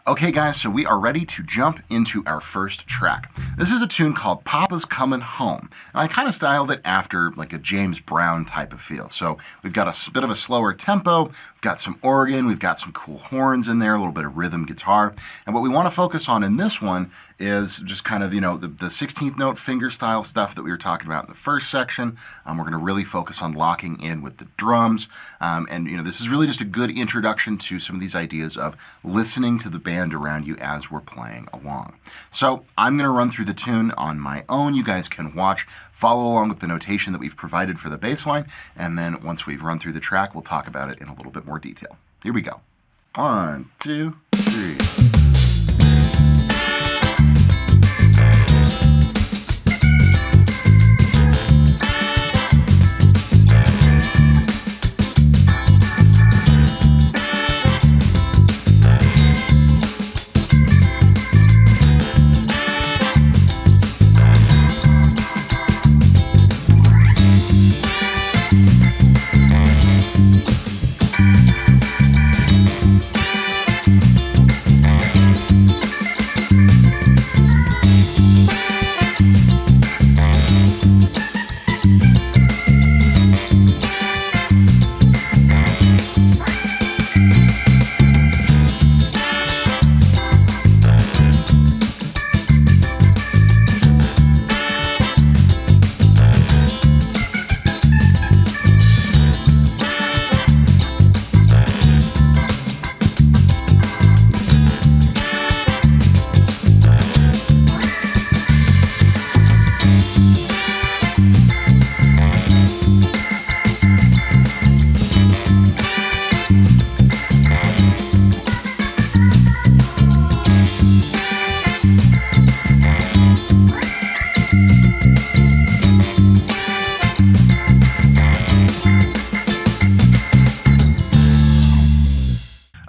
Okay guys, so we are ready to jump into our first track. This is a tune called Papa's Comin' Home. And I kind of styled it after like a James Brown type of feel. So we've got a bit of a slower tempo, we've got some organ, we've got some cool horns in there, a little bit of rhythm guitar. And what we want to focus on in this one is just kind of, the 16th note finger style stuff that we were talking about in the first section. We're going to really focus on locking in with the drums. This is really just a good introduction to some of these ideas of listening to the band around you as we're playing along. So I'm going to run through the tune on my own. You guys can watch, follow along with the notation that we've provided for the bass line, and then once we've run through the track, we'll talk about it in a little bit more detail. Here we go. 1, 2, 3.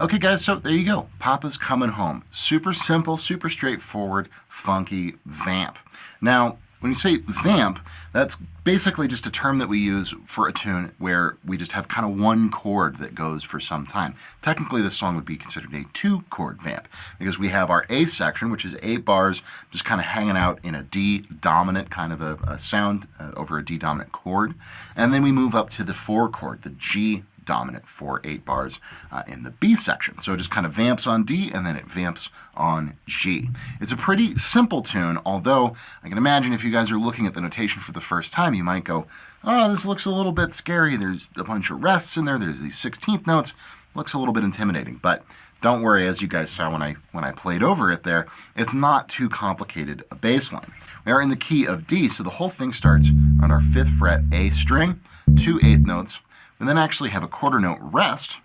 Okay guys, so there you go. Papa's Comin' Home. Super simple, super straightforward, funky vamp. Now, when you say vamp, that's basically just a term that we use for a tune where we just have kind of one chord that goes for some time. Technically, this song would be considered a 2-chord vamp because we have our A section, which is 8 bars, just kind of hanging out in a D dominant kind of a sound over a D dominant chord. And then we move up to the 4 chord, the G dominant for 8 bars in the B section. So it just kind of vamps on D and then it vamps on G. It's a pretty simple tune, although I can imagine if you guys are looking at the notation for the first time, you might go, oh, this looks a little bit scary. There's a bunch of rests in there. There's these 16th notes. Looks a little bit intimidating, but don't worry, as you guys saw when I played over it there, it's not too complicated a bass line. We are in the key of D, so the whole thing starts on our 5th fret A string, 2 8th notes, and then actually have a quarter note rest,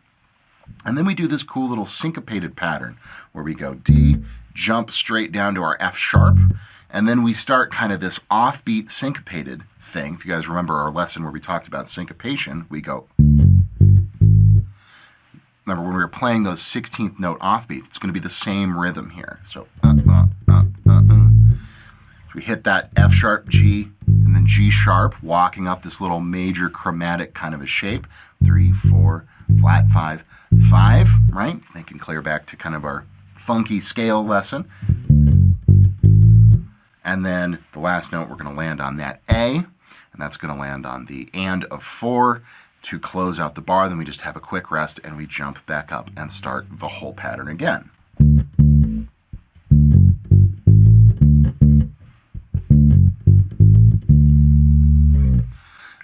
and then we do this cool little syncopated pattern where we go D, jump straight down to our F sharp, and then we start kind of this offbeat syncopated thing. If you guys remember our lesson where we talked about syncopation, we go, remember when we were playing those 16th note offbeat, it's going to be the same rhythm here. So we hit that F sharp, G, and then G sharp, walking up this little major chromatic kind of a shape. 3, 4, flat, 5, 5, right? Thinking clear back to kind of our funky scale lesson. And then the last note, we're going to land on that A, and that's going to land on the and of 4 to close out the bar. Then we just have a quick rest, and we jump back up and start the whole pattern again.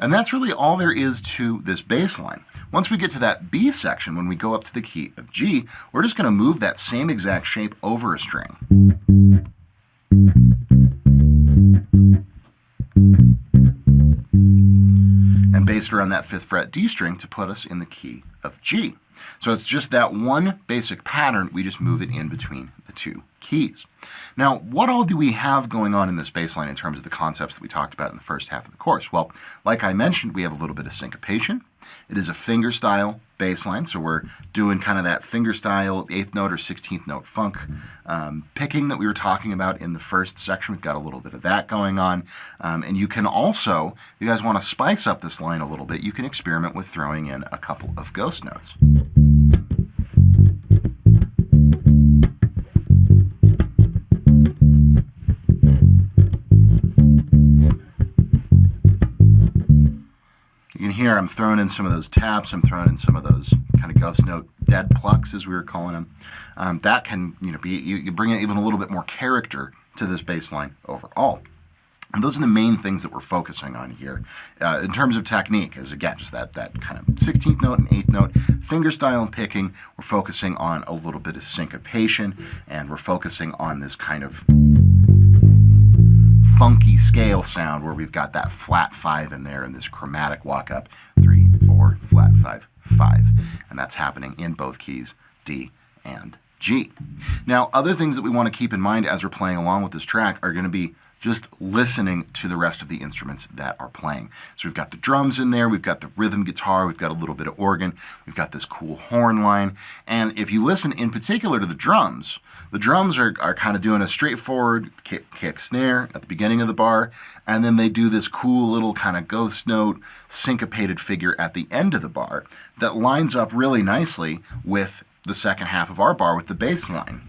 And that's really all there is to this bass line. Once we get to that B section, when we go up to the key of G, we're just going to move that same exact shape over a string. And bassed around that 5th fret D string to put us in the key of G. So it's just that one basic pattern, we just move it in between the 2 keys. Now, what all do we have going on in this bass line in terms of the concepts that we talked about in the first half of the course? Well, like I mentioned, we have a little bit of syncopation. It is a finger-style bass line, so we're doing kind of that finger-style 8th note or 16th note funk picking that we were talking about in the first section. We've got a little bit of that going on. And you can also, if you guys want to spice up this line a little bit, you can experiment with throwing in a couple of ghost notes. snare, I'm throwing in some of those taps, I'm throwing in some of those kind of ghost note dead plucks, as we were calling them. That can, be, you bring in even a little bit more character to this bass line overall. And those are the main things that we're focusing on here. In terms of technique, is again, just that kind of 16th note and 8th note, fingerstyle and picking. We're focusing on a little bit of syncopation, and we're focusing on this kind of funky scale sound where we've got that flat 5 in there and this chromatic walk up 3, 4, flat 5, 5. And that's happening in both keys, D and G. Now, other things that we want to keep in mind as we're playing along with this track are going to be just listening to the rest of the instruments that are playing. So we've got the drums in there, we've got the rhythm guitar, we've got a little bit of organ, we've got this cool horn line. And if you listen in particular to the drums are kind of doing a straightforward kick snare at the beginning of the bar, and then they do this cool little kind of ghost note syncopated figure at the end of the bar that lines up really nicely with the second half of our bar with the bass line.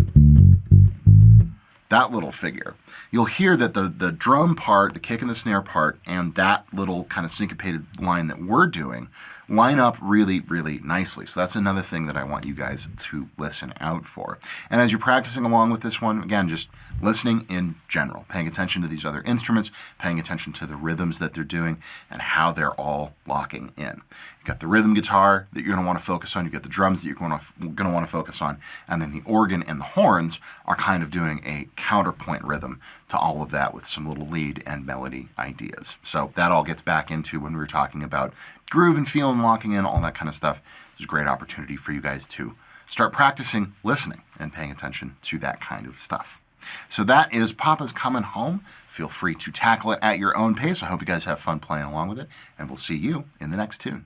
That little figure. You'll hear that the drum part, the kick and the snare part, and that little kind of syncopated line that we're doing line up really, really nicely. So that's another thing that I want you guys to listen out for. And as you're practicing along with this one, again, just listening in general, paying attention to these other instruments, paying attention to the rhythms that they're doing, and how they're all locking in. You've got the rhythm guitar that you're going to want to focus on. You've got the drums that you're going to want to focus on. And then the organ and the horns are kind of doing a counterpoint rhythm to all of that with some little lead and melody ideas. So that all gets back into when we were talking about groove and feel and locking in, all that kind of stuff. It's a great opportunity for you guys to start practicing listening and paying attention to that kind of stuff. So that is Papa's Coming Home. Feel free to tackle it at your own pace. I hope you guys have fun playing along with it, and we'll see you in the next tune.